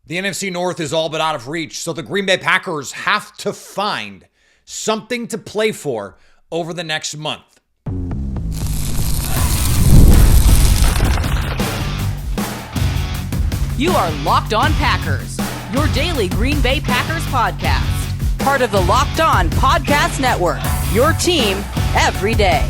The NFC North is all but out of reach, so the Green Bay Packers have to find something to play for over the next month. You are Locked On Packers, your daily Green Bay Packers podcast. Part of the Locked On Podcast Network, your team every day.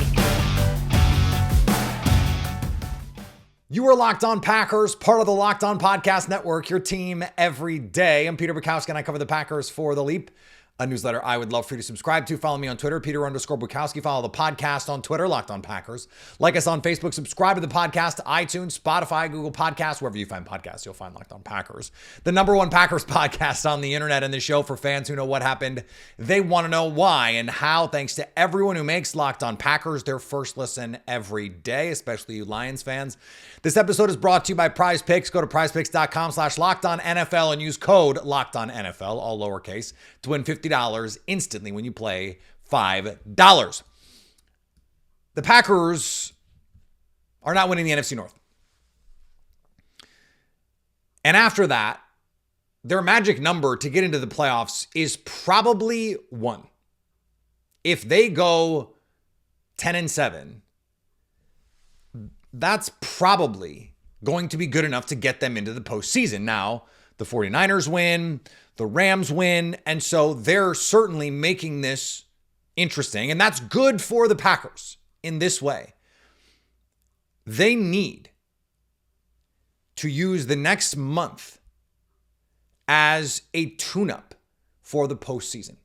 You are Locked On Packers, part of the Locked On Podcast Network, your team every day. I'm Peter Bukowski, and I cover the Packers for The Leap, a newsletter I would love for you to subscribe to. Follow me on Twitter, Peter_Bukowski. Follow the podcast on Twitter, Locked On Packers. Like us on Facebook. Subscribe to the podcast, iTunes, Spotify, Google Podcasts. Wherever you find podcasts, you'll find Locked On Packers. The number one Packers podcast on the internet, and the show for fans who know what happened. They want to know why and how, thanks to everyone who makes Locked On Packers their first listen every day, especially you Lions fans. This episode is brought to you by Prize Picks. Go to prizepicks.com/LockedOnNFL and use code LockedOnNFL, all lowercase, to win $50 instantly when you play $5. The Packers are not winning the NFC North. And after that, their magic number to get into the playoffs is probably 1. If they go 10-7, that's probably going to be good enough to get them into the postseason. Now, the 49ers win, the Rams win, and so they're certainly making this interesting, and that's good for the Packers in this way. They need to use the next month as a tune-up for the postseason,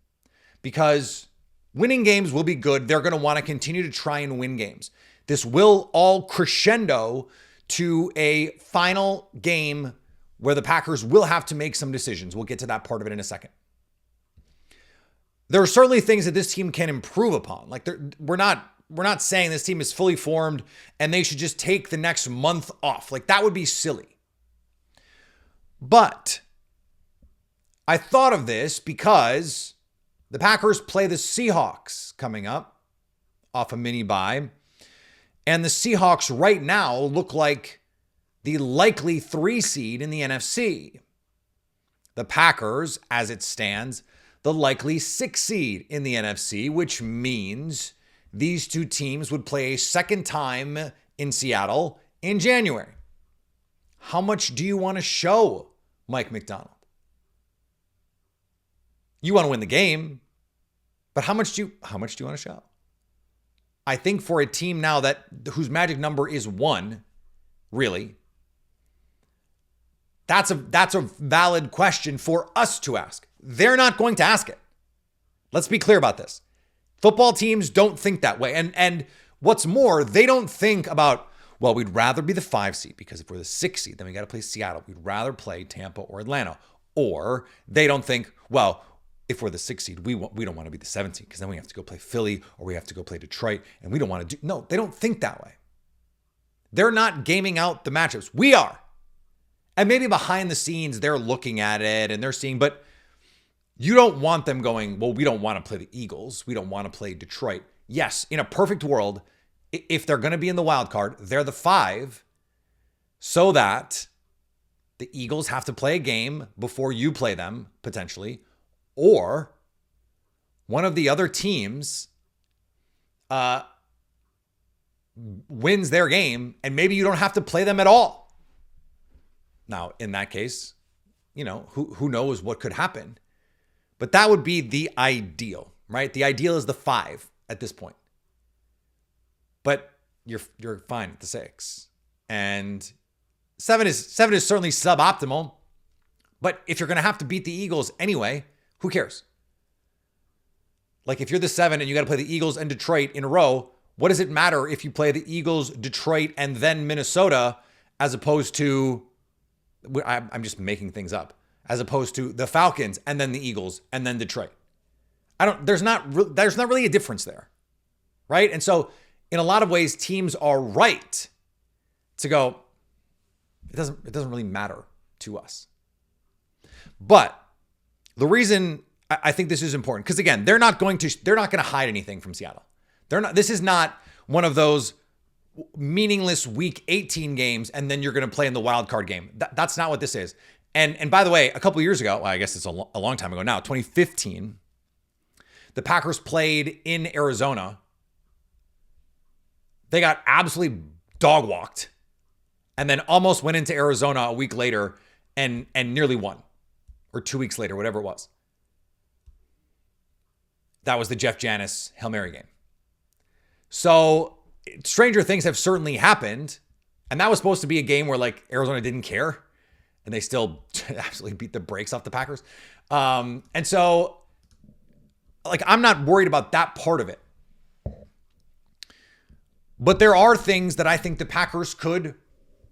because winning games will be good. They're going to want to continue to try and win games. This will all crescendo to a final game where the Packers will have to make some decisions. We'll get to that part of it in a second. There are certainly things that this team can improve upon. Like we're not saying this team is fully formed and they should just take the next month off. Like that would be silly. But I thought of this because the Packers play the Seahawks coming up off a mini bye. And the Seahawks right now look like the likely 3 seed in the NFC. The Packers, as it stands, the likely 6 seed in the NFC, which means these two teams would play a second time in Seattle in January. How much do you want to show Mike McDonald? You want to win the game, but how much do you want to show? I think for a team now whose magic number is 1, really, that's a valid question for us to ask. They're not going to ask it. Let's be clear about this. Football teams don't think that way. And what's more, they don't think about, well, we'd rather be the 5 seed because if we're the 6 seed, then we got to play Seattle. We'd rather play Tampa or Atlanta. Or they don't think, well, if we're the 6 seed, we don't want to be the 7 seed because then we have to go play Philly or we have to go play Detroit and we don't want to do. No, they don't think that way. They're not gaming out the matchups. We are. And maybe behind the scenes, they're looking at it and they're seeing, but you don't want them going, well, we don't want to play the Eagles. We don't want to play Detroit. Yes, in a perfect world, if they're going to be in the wild card, they're the 5 so that the Eagles have to play a game before you play them, potentially, or one of the other teams wins their game and maybe you don't have to play them at all. Now, in that case, who knows what could happen. But that would be the ideal, right? The ideal is the 5 at this point. But you're fine at the 6. And 7 is certainly suboptimal. But if you're going to have to beat the Eagles anyway, who cares? Like if you're the 7 and you got to play the Eagles and Detroit in a row, what does it matter if you play the Eagles, Detroit, and then Minnesota as opposed to, I'm just making things up, as opposed to the Falcons and then the Eagles and then Detroit? There's not really a difference there, right? And so in a lot of ways, teams are right to go, it doesn't really matter to us. But the reason I think this is important, because again, they're not going to hide anything from Seattle. This is not one of those meaningless week 18 games and then you're going to play in the wild card game. That's not what this is. And by the way, a couple years ago, well, I guess it's a long time ago now, 2015, the Packers played in Arizona. They got absolutely dog walked and then almost went into Arizona a week later and nearly won, or 2 weeks later, whatever it was. That was the Jeff Janis Hail Mary game. So stranger things have certainly happened. And that was supposed to be a game where like Arizona didn't care and they still absolutely beat the brakes off the Packers. And so like, I'm not worried about that part of it. But there are things that I think the Packers could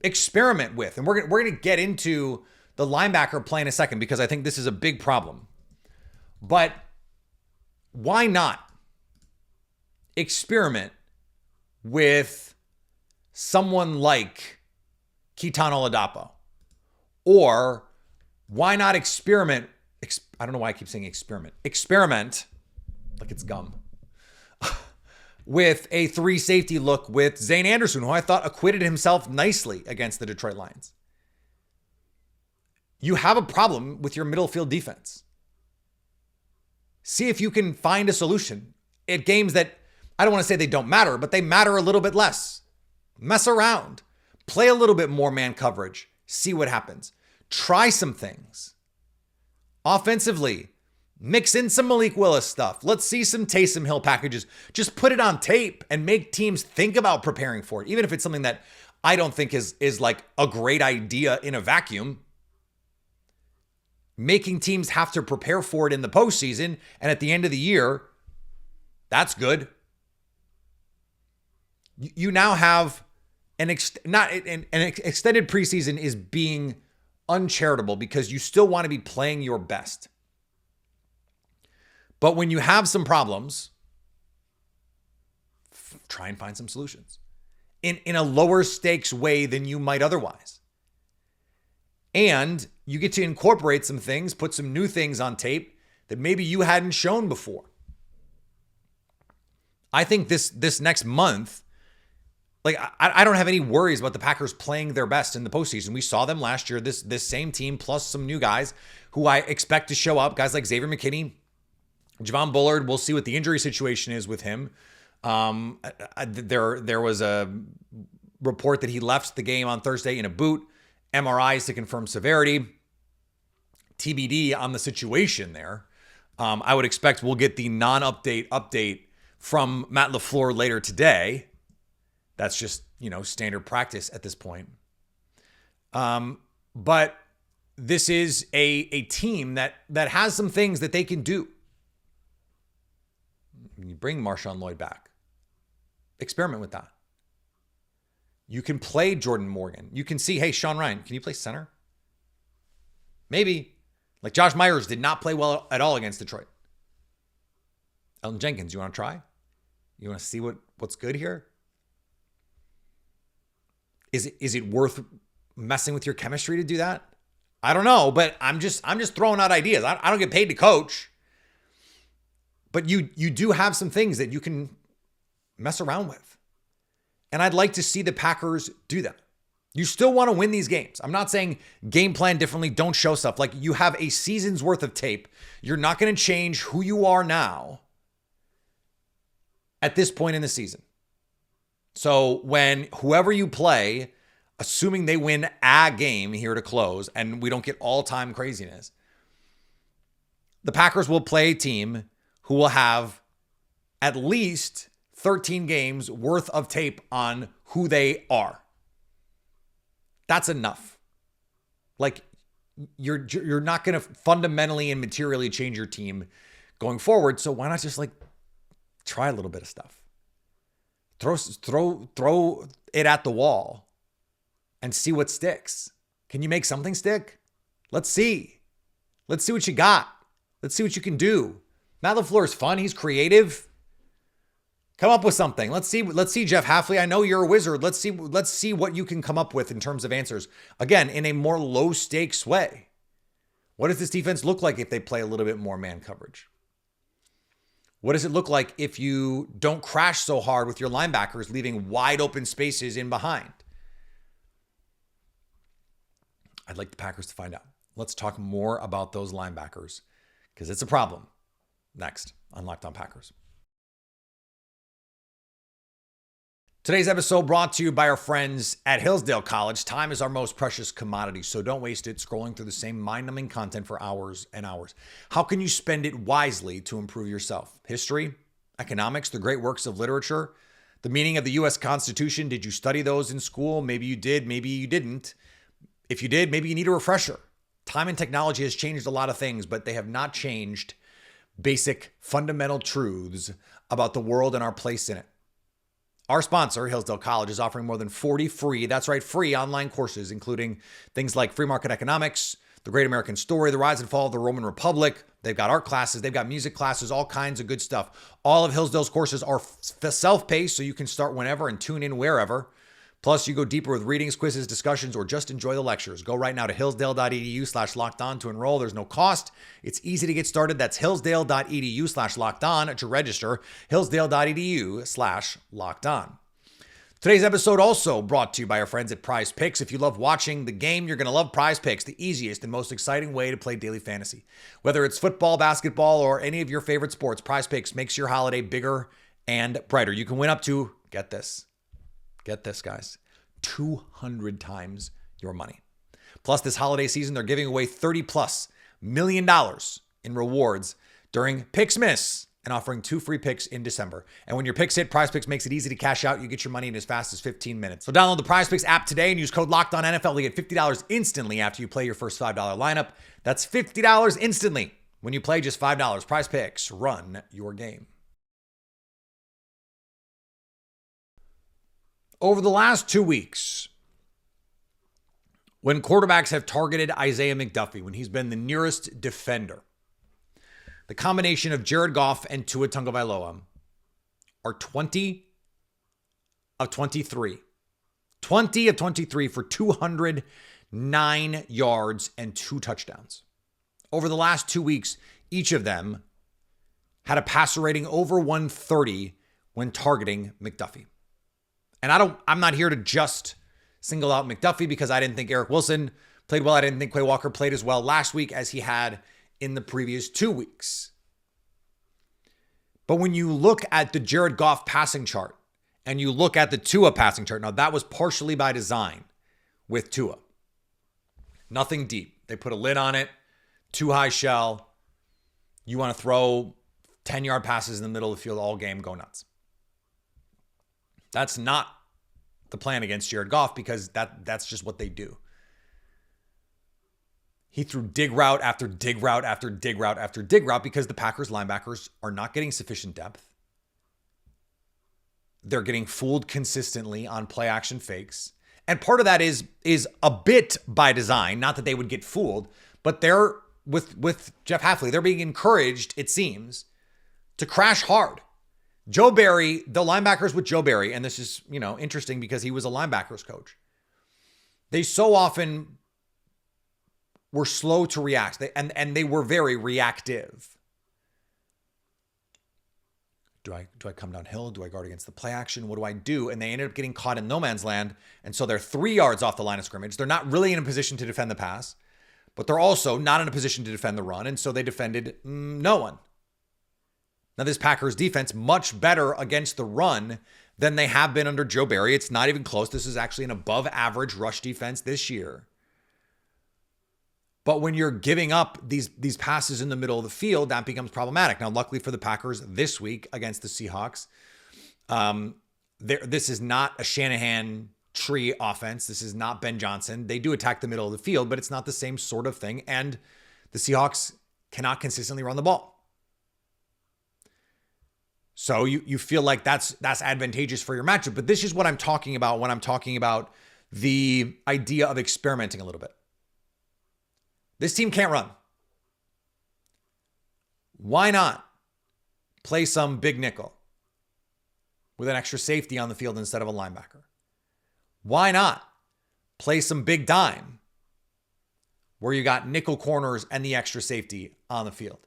experiment with. And we're going to get into the linebacker play in a second because I think this is a big problem. But why not experiment with someone like Keaton Oladapo? Or why not experiment? I don't know why I keep saying experiment. Experiment, like it's gum, with a 3 safety look with Zane Anderson, who I thought acquitted himself nicely against the Detroit Lions. You have a problem with your middle field defense. See if you can find a solution at games that, I don't want to say they don't matter, but they matter a little bit less. Mess around. Play a little bit more man coverage. See what happens. Try some things. Offensively, mix in some Malik Willis stuff. Let's see some Taysom Hill packages. Just put it on tape and make teams think about preparing for it, even if it's something that I don't think is like a great idea in a vacuum. Making teams have to prepare for it in the postseason and at the end of the year, that's good. You now have an extended preseason is being uncharitable because you still want to be playing your best. But when you have some problems, try and find some solutions in a lower stakes way than you might otherwise. And you get to incorporate some things, put some new things on tape that maybe you hadn't shown before. I think this next month, like I don't have any worries about the Packers playing their best in the postseason. We saw them last year, this same team plus some new guys who I expect to show up, guys like Xavier McKinney, Javon Bullard. We'll see what the injury situation is with him. There was a report that he left the game on Thursday in a boot. MRIs to confirm severity. TBD on the situation there. I would expect we'll get the non-update update from Matt LaFleur later today. That's just, standard practice at this point. But this is a team that has some things that they can do. You bring Marshawn Lloyd back. Experiment with that. You can play Jordan Morgan. You can see, hey, Sean Ryan, can you play center? Maybe. Like Josh Myers did not play well at all against Detroit. Elton Jenkins, you want to try? You want to see what's good here? Is it worth messing with your chemistry to do that? I don't know, but I'm just throwing out ideas. I don't get paid to coach. But you do have some things that you can mess around with. And I'd like to see the Packers do that. You still want to win these games. I'm not saying game plan differently, don't show stuff. Like you have a season's worth of tape. You're not going to change who you are now at this point in the season. So when whoever you play, assuming they win a game here to close and we don't get all-time craziness, the Packers will play a team who will have at least 13 games worth of tape on who they are. That's enough. Like you're not going to fundamentally and materially change your team going forward. So why not just like try a little bit of stuff? Throw it at the wall and see what sticks. Can you make something stick? Let's see. Let's see what you got. Let's see what you can do. Matt LaFleur is fun. He's creative. Come up with something. Let's see, Jeff Hafley. I know you're a wizard. Let's see what you can come up with in terms of answers. Again, in a more low stakes way. What does this defense look like if they play a little bit more man coverage? What does it look like if you don't crash so hard with your linebackers, leaving wide open spaces in behind? I'd like the Packers to find out. Let's talk more about those linebackers because it's a problem. Next on Locked On Packers. Today's episode brought to you by our friends at Hillsdale College. Time is our most precious commodity, so don't waste it scrolling through the same mind-numbing content for hours and hours. How can you spend it wisely to improve yourself? History, economics, the great works of literature, the meaning of the U.S. Constitution. Did you study those in school? Maybe you did, maybe you didn't. If you did, maybe you need a refresher. Time and technology has changed a lot of things, but they have not changed basic fundamental truths about the world and our place in it. Our sponsor, Hillsdale College, is offering more than 40 free, that's right, free online courses, including things like free market economics, the Great American Story, the rise and fall of the Roman Republic. They've got art classes, they've got music classes, all kinds of good stuff. All of Hillsdale's courses are self-paced, so you can start whenever and tune in wherever. Plus, you go deeper with readings, quizzes, discussions, or just enjoy the lectures. Go right now to hillsdale.edu/lockedon to enroll. There's no cost. It's easy to get started. That's hillsdale.edu/lockedon to register. hillsdale.edu/lockedon. Today's episode also brought to you by our friends at Prize Picks. If you love watching the game, you're going to love Prize Picks, the easiest and most exciting way to play daily fantasy. Whether it's football, basketball, or any of your favorite sports, Prize Picks makes your holiday bigger and brighter. You can win up to, get this, guys, 200 times your money. Plus, this holiday season, they're giving away $30+ million in rewards during Picks Miss and offering 2 free picks in December. And when your picks hit, Prize Picks makes it easy to cash out. You get your money in as fast as 15 minutes. So download the Prize Picks app today and use code LOCKEDONNFL to get $50 instantly after you play your first $5 lineup. That's $50 instantly when you play just $5. Prize Picks, run your game. Over the last 2 weeks, when quarterbacks have targeted Isaiah McDuffie, when he's been the nearest defender, the combination of Jared Goff and Tua Tagovailoa are 20 of 23. 20 of 23 for 209 yards and 2 touchdowns. Over the last 2 weeks, each of them had a passer rating over 130 when targeting McDuffie. And I'm not here to just single out McDuffie because I didn't think Eric Wilson played well. I didn't think Quay Walker played as well last week as he had in the previous 2 weeks. But when you look at the Jared Goff passing chart and you look at the Tua passing chart, now that was partially by design with Tua. Nothing deep. They put a lid on it, too high shell. You want to throw 10-yard passes in the middle of the field all game, go nuts. That's not the plan against Jared Goff because that's just what they do. He threw dig route after dig route after dig route after dig route because the Packers linebackers are not getting sufficient depth. They're getting fooled consistently on play action fakes. And part of that is a bit by design, not that they would get fooled, but they're with Jeff Hafley, they're being encouraged, it seems, to crash hard. Joe Barry, the linebackers with Joe Barry, and this is, interesting because he was a linebackers coach. They so often were slow to react, and they were very reactive. Do I come downhill? Do I guard against the play action? What do I do? And they ended up getting caught in no man's land, and so they're 3 yards off the line of scrimmage. They're not really in a position to defend the pass, but they're also not in a position to defend the run, and so they defended no one. Now, this Packers defense, much better against the run than they have been under Joe Barry. It's not even close. This is actually an above average rush defense this year. But when you're giving up these passes in the middle of the field, that becomes problematic. Now, luckily for the Packers this week against the Seahawks, this is not a Shanahan tree offense. This is not Ben Johnson. They do attack the middle of the field, but it's not the same sort of thing. And the Seahawks cannot consistently run the ball. So you feel like that's advantageous for your matchup. But this is what I'm talking about when I'm talking about the idea of experimenting a little bit. This team can't run. Why not play some big nickel with an extra safety on the field instead of a linebacker? Why not play some big dime where you got nickel corners and the extra safety on the field?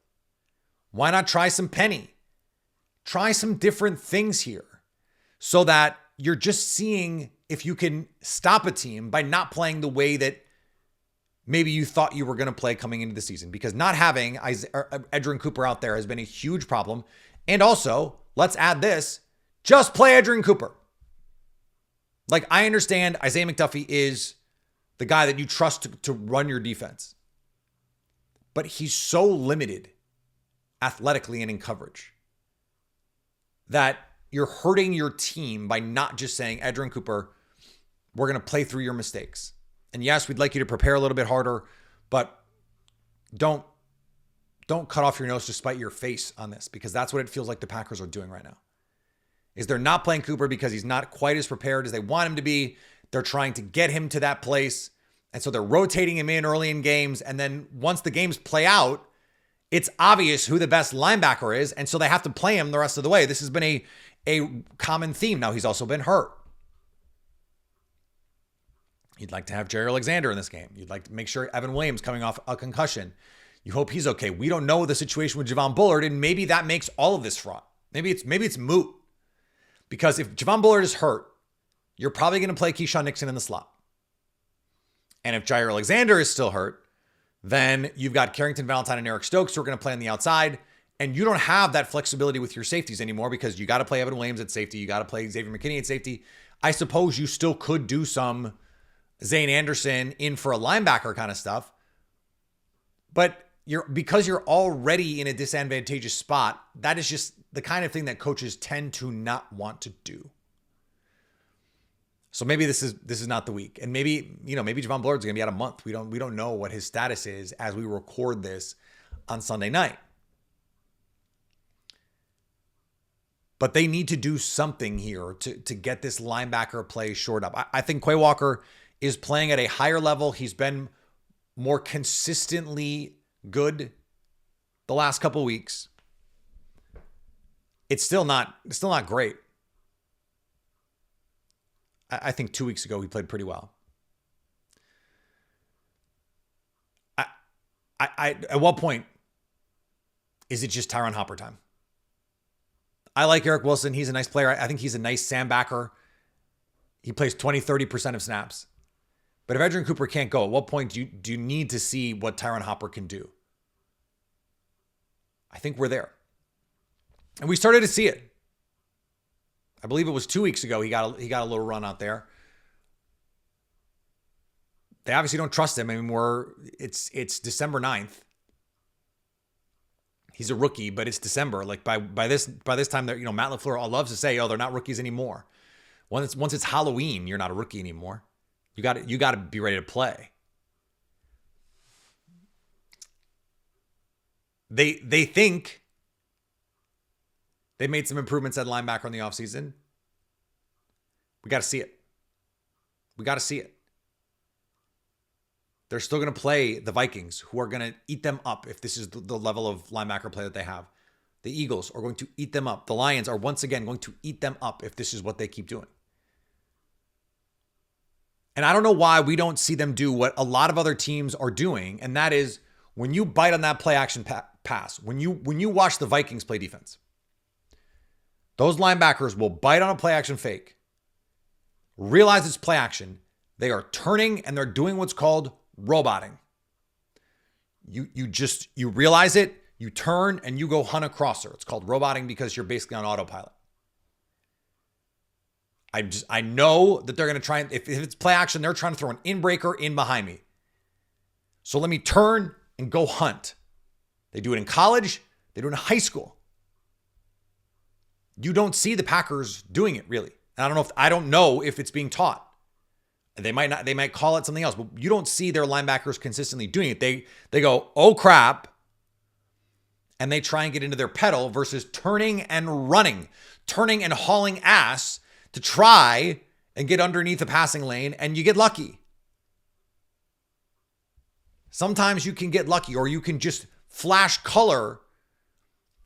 Why not try some penny? Try some different things here so that you're just seeing if you can stop a team by not playing the way that maybe you thought you were going to play coming into the season, because not having Edgerrin Cooper out there has been a huge problem. And also, let's add this, just play Edgerrin Cooper. Like, I understand Isaiah McDuffie is the guy that you trust to run your defense, but he's so limited athletically and in coverage that you're hurting your team by not just saying, Edgerrin Cooper, we're going to play through your mistakes. And yes, we'd like you to prepare a little bit harder, but don't cut off your nose to spite your face on this, because that's what it feels like the Packers are doing right now. Is they're not playing Cooper because he's not quite as prepared as they want him to be. They're trying to get him to that place. And so they're rotating him in early in games. And then once the games play out, it's obvious who the best linebacker is. And so they have to play him the rest of the way. This has been a common theme. Now, he's also been hurt. You'd like to have Jerry Alexander in this game. You'd like to make sure Evan Williams coming off a concussion. You hope he's okay. We don't know the situation with Javon Bullard, and maybe that makes all of this fraught. Maybe it's moot. Because if Javon Bullard is hurt, you're probably going to play Keyshawn Nixon in the slot. And if Jair Alexander is still hurt, then you've got Carrington Valentine and Eric Stokes who are going to play on the outside. And you don't have that flexibility with your safeties anymore, because you got to play Evan Williams at safety. You got to play Xavier McKinney at safety. I suppose you still could do some Zane Anderson in for a linebacker kind of stuff. But because you're already in a disadvantageous spot, that is just the kind of thing that coaches tend to not want to do. So maybe this is not the week. And maybe Javon Bullard's going to be out a month. We don't know what his status is as we record this on Sunday night. But they need to do something here to get this linebacker play shored up. I think Quay Walker is playing at a higher level. He's been more consistently good the last couple of weeks. It's still not great. I think 2 weeks ago he played pretty well. I at what point is it just Tyron Hopper time? I like Eric Wilson. He's a nice player. I think he's a nice sandbacker. He plays 20-30% of snaps. But if Edgerrin Cooper can't go, at what point do you need to see what Tyron Hopper can do? I think we're there. And we started to see it. I believe it was 2 weeks ago he got a little run out there. They obviously don't trust him. I mean, it's December 9th. He's a rookie, but it's December. Like by this time, Matt LaFleur loves to say, they're not rookies anymore. Once it's Halloween, you're not a rookie anymore. You got to be ready to play. They think they made some improvements at linebacker in the offseason. We got to see it. They're still going to play the Vikings, who are going to eat them up if this is the level of linebacker play that they have. The Eagles are going to eat them up. The Lions are once again going to eat them up if this is what they keep doing. And I don't know why we don't see them do what a lot of other teams are doing, and that is when you bite on that play action pass, when you watch the Vikings play defense, those linebackers will bite on a play action fake, realize it's play action. They are turning and they're doing what's called roboting. You realize it, you turn and you go hunt a crosser. It's called roboting because you're basically on autopilot. I know that they're going to try, if it's play action, they're trying to throw an in-breaker in behind me. So let me turn and go hunt. They do it in college. They do it in high school. You don't see the Packers doing it really. And I don't know if it's being taught. They might call it something else, but you don't see their linebackers consistently doing it. They go, oh crap. And they try and get into their pedal versus turning and running, turning and hauling ass to try and get underneath the passing lane, and you get lucky. Sometimes you can get lucky, or you can just flash color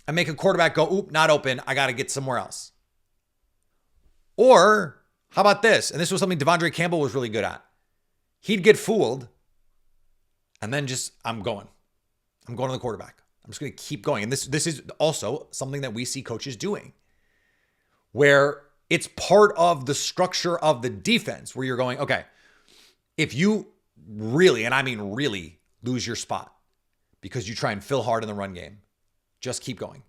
and make a quarterback go, oop, not open. I got to get somewhere else. Or how about this? And this was something Devondre Campbell was really good at. He'd get fooled and then I'm going to the quarterback. I'm just going to keep going. And this is also something that we see coaches doing, where it's part of the structure of the defense where you're going, okay, if you really, and I mean really, lose your spot because you try and fill hard in the run game, just keep going.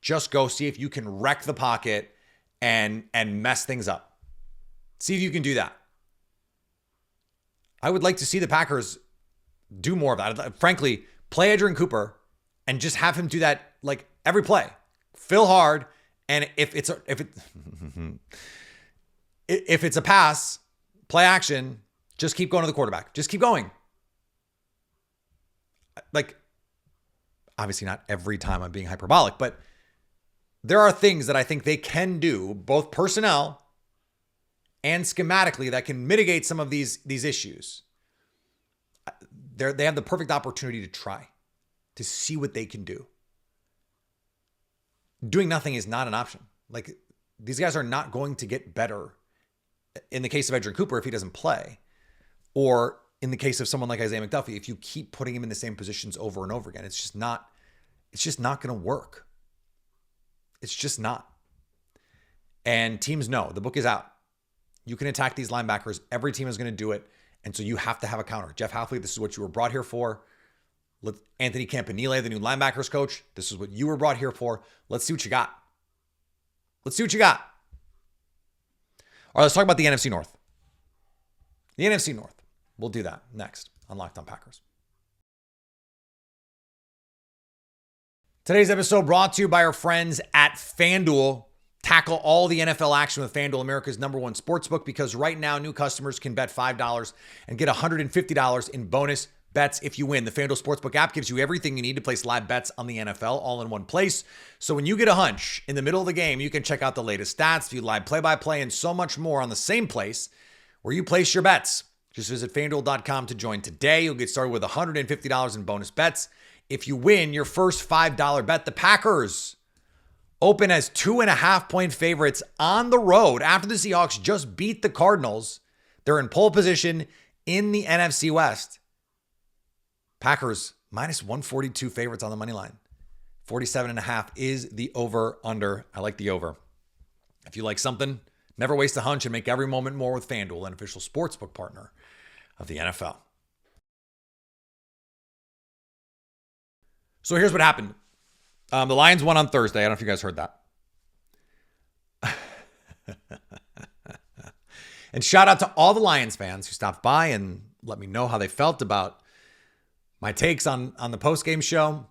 Just go see if you can wreck the pocket and mess things up. See if you can do that. I would like to see the Packers do more of that. Frankly, play Adrian Cooper and just have him do that like every play. Fill hard, and if it's a pass, play action, just keep going to the quarterback. Just keep going. Like, obviously not every time I'm being hyperbolic, but there are things that I think they can do, both personnel and schematically, that can mitigate some of these issues. They have the perfect opportunity to try, to see what they can do. Doing nothing is not an option. Like, these guys are not going to get better in the case of Adrian Cooper if he doesn't play, or in the case of someone like Isaiah McDuffie, if you keep putting him in the same positions over and over again. It's just not going to work. It's just not. And teams know the book is out. You can attack these linebackers. Every team is going to do it. And so you have to have a counter. Jeff Hafley, this is what you were brought here for. Anthony Campanile, the new linebackers coach, this is what you were brought here for. Let's see what you got. Let's see what you got. All right, let's talk about the NFC North. The NFC North. We'll do that next on Locked On Packers. Today's episode brought to you by our friends at FanDuel. Tackle all the NFL action with FanDuel, America's #1 sportsbook, because right now new customers can bet $5 and get $150 in bonus bets if you win. The FanDuel Sportsbook app gives you everything you need to place live bets on the NFL all in one place. So when you get a hunch in the middle of the game, you can check out the latest stats, view live play-by-play, and so much more on the same place where you place your bets. Just visit FanDuel.com to join today. You'll get started with $150 in bonus bets if you win your first $5 bet. The Packers open as 2.5-point favorites on the road after the Seahawks just beat the Cardinals. They're in pole position in the NFC West. Packers minus 142 favorites on the money line. 47.5 is the over-under. I like the over. If you like something, never waste a hunch and make every moment more with FanDuel, an official sportsbook partner of the NFL. So here's what happened. The Lions won on Thursday. I don't know if you guys heard that. And shout out to all the Lions fans who stopped by and let me know how they felt about my takes on the post-game show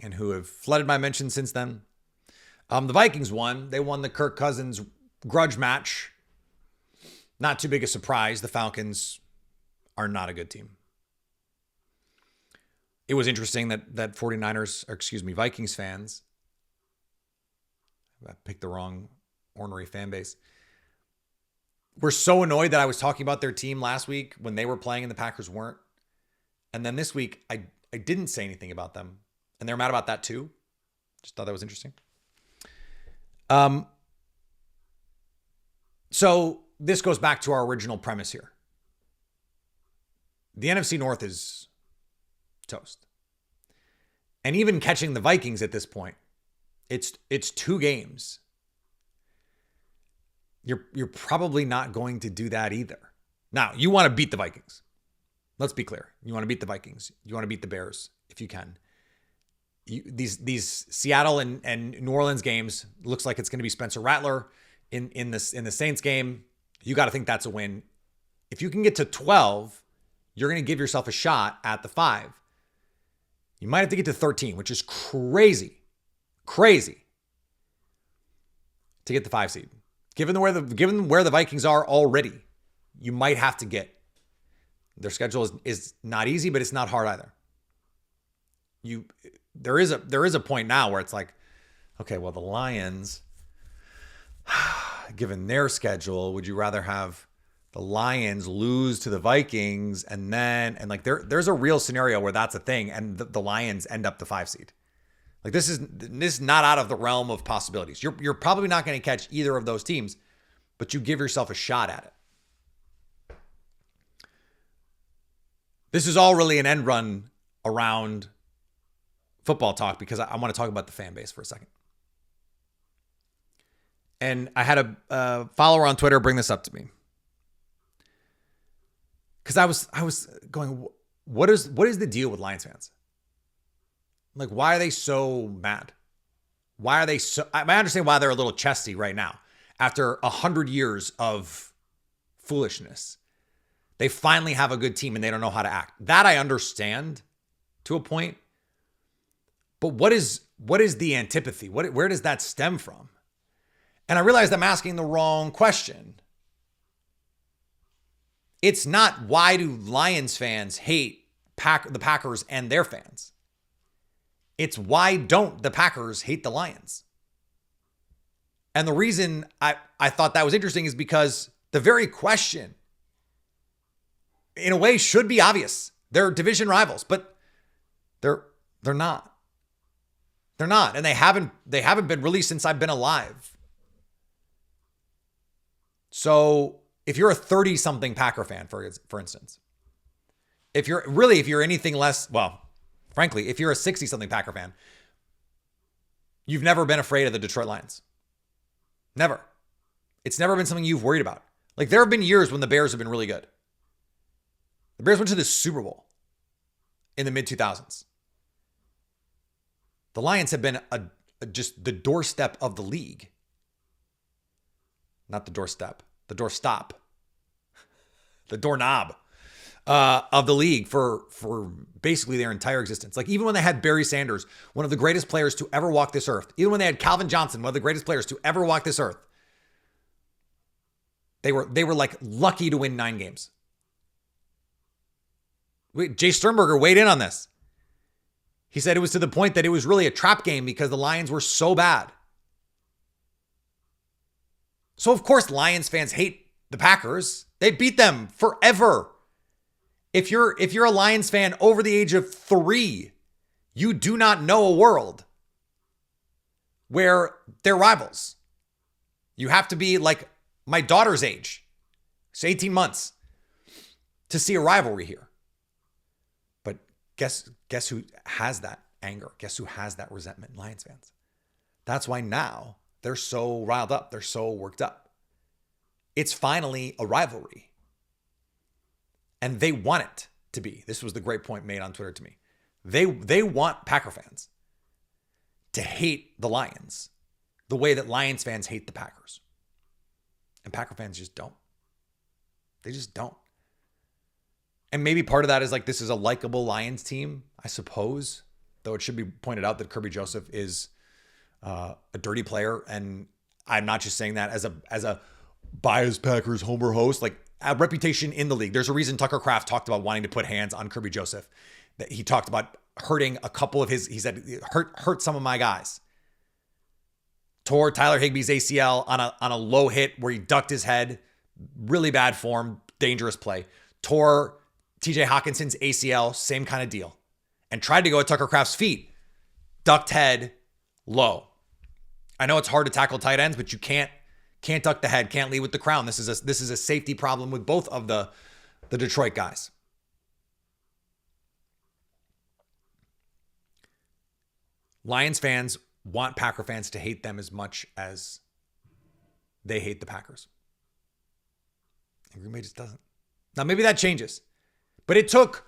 and who have flooded my mentions since then. The Vikings won. They won the Kirk Cousins grudge match. Not too big a surprise. The Falcons are not a good team. It was interesting that Vikings fans, I picked the wrong ornery fan base, were so annoyed that I was talking about their team last week when they were playing and the Packers weren't. And then this week, I didn't say anything about them. And they're mad about that too. Just thought that was interesting. So this goes back to our original premise here. The NFC North is toast. And even catching the Vikings at this point, it's 2 games. You're probably not going to do that either. Now, you want to beat the Vikings. Let's be clear. You want to beat the Vikings. You want to beat the Bears if you can. These Seattle and New Orleans games, looks like it's going to be Spencer Rattler in the Saints game. You got to think that's a win. If you can get to 12, you're going to give yourself a shot at the 5. You might have to get to 13, which is crazy to get the 5 seed. Given where the Vikings are already, you might have to get. Their schedule is not easy, but it's not hard either. There is a point now where it's like, okay, well, the Lions, given their schedule, would you rather have the Lions lose to the Vikings and there's a real scenario where that's a thing and the Lions end up the 5 seed. Like this is not out of the realm of possibilities. You're probably not going to catch either of those teams, but you give yourself a shot at it. This is all really an end run around football talk because I want to talk about the fan base for a second. And I had a follower on Twitter bring this up to me. Because I was going, what is the deal with Lions fans? Like, why are they so mad? Why are they so? I understand why they're a little chesty right now. After 100 years of foolishness, they finally have a good team and they don't know how to act. That I understand to a point. But what is the antipathy? Where does that stem from? And I realized I'm asking the wrong question. It's not why do Lions fans hate the Packers and their fans. It's why don't the Packers hate the Lions? And the reason I thought that was interesting is because the very question, in a way, should be obvious. They're division rivals, but they're not. They're not, and they haven't been really since I've been alive. So if you're a 30-something Packer fan, for instance, if you're anything less, well, frankly, if you're a 60-something Packer fan, you've never been afraid of the Detroit Lions. Never. It's never been something you've worried about. Like, there have been years when the Bears have been really good. The Bears went to the Super Bowl in the mid-2000s. The Lions have been just the doorstep of the league. Not the doorstep, the doorstop. The doorknob of the league for basically their entire existence. Like, even when they had Barry Sanders, one of the greatest players to ever walk this earth, even when they had Calvin Johnson, one of the greatest players to ever walk this earth, they were like lucky to win 9 games. Jay Sternberger weighed in on this. He said it was to the point that it was really a trap game because the Lions were so bad. So, of course, Lions fans hate the Packers. They beat them forever. If you're a Lions fan over the age of 3, you do not know a world where they're rivals. You have to be like my daughter's age, so 18 months, to see a rivalry here. But guess who has that anger? Guess who has that resentment? Lions fans. That's why now they're so riled up. They're so worked up. It's finally a rivalry. And they want it to be. This was the great point made on Twitter to me. They want Packer fans to hate the Lions the way that Lions fans hate the Packers. And Packer fans just don't. They just don't. And maybe part of that is like, this is a likable Lions team, I suppose. Though it should be pointed out that Kirby Joseph is a dirty player. And I'm not just saying that as a biased Packers homer host, like a reputation in the league. There's a reason Tucker Kraft talked about wanting to put hands on Kirby Joseph. That he talked about hurting a couple of his, he said, hurt some of my guys. Tore Tyler Higbee's ACL on a low hit where he ducked his head. Really bad form, dangerous play. Tore TJ Hawkinson's ACL, same kind of deal. And tried to go at Tucker Kraft's feet. Ducked head, low. I know it's hard to tackle tight ends, but you can't duck the head, can't lead with the crown. This is a safety problem with both of the Detroit guys. Lions fans want Packer fans to hate them as much as they hate the Packers. And Green Bay just doesn't. Now, maybe that changes. But it took,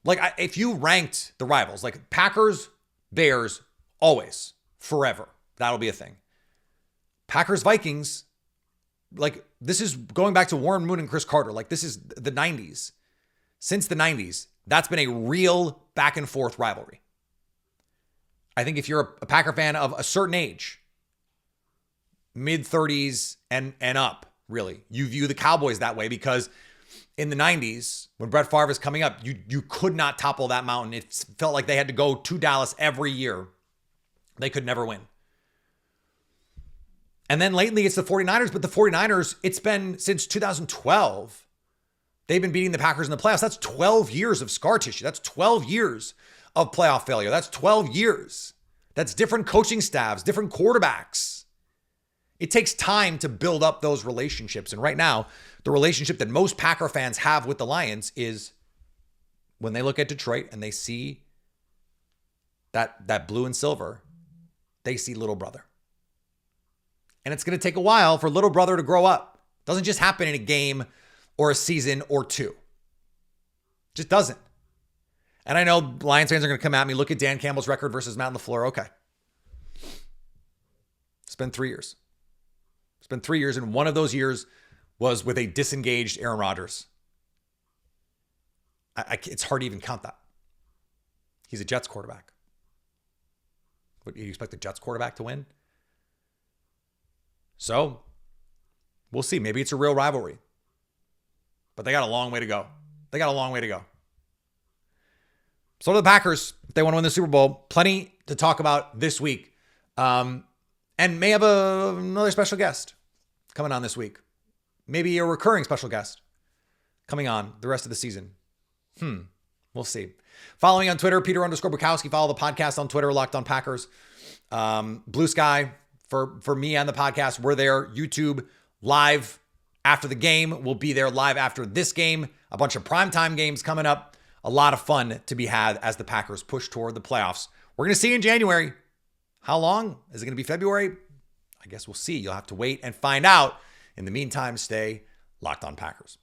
like, if you ranked the rivals, like Packers, Bears, always, forever. That'll be a thing. Packers, Vikings, like, this is going back to Warren Moon and Chris Carter. Like, this is the 90s. Since the 90s, that's been a real back and forth rivalry. I think if you're a Packer fan of a certain age, mid-30s and up, really, you view the Cowboys that way because in the 90s, when Brett Favre was coming up, you could not topple that mountain. It felt like they had to go to Dallas every year. They could never win. And then lately it's the 49ers, but the 49ers, it's been since 2012. They've been beating the Packers in the playoffs. That's 12 years of scar tissue. That's 12 years of playoff failure. That's 12 years. That's different coaching staffs, different quarterbacks. It takes time to build up those relationships. And right now, the relationship that most Packer fans have with the Lions is when they look at Detroit and they see that blue and silver, they see little brother. And it's going to take a while for little brother to grow up. It doesn't just happen in a game or a season or two. Just doesn't. And I know Lions fans are going to come at me. Look at Dan Campbell's record versus Matt LaFleur. Okay. It's been 3 years. It's been 3 years, and one of those years was with a disengaged Aaron Rodgers. It's hard to even count that. He's a Jets quarterback. What, you expect the Jets quarterback to win? So, we'll see. Maybe it's a real rivalry. But they got a long way to go. So do the Packers, if they want to win the Super Bowl. Plenty to talk about this week. And may have another special guest coming on this week. Maybe a recurring special guest coming on the rest of the season. We'll see. Follow me on Twitter, Peter_Bukowski. Follow the podcast on Twitter, Locked On Packers. Blue Sky for me and the podcast. We're there. YouTube live after the game. We'll be there live after this game. A bunch of primetime games coming up. A lot of fun to be had as the Packers push toward the playoffs. We're going to see you in January. How long? Is it going to be February? I guess we'll see. You'll have to wait and find out. In the meantime, stay Locked On Packers.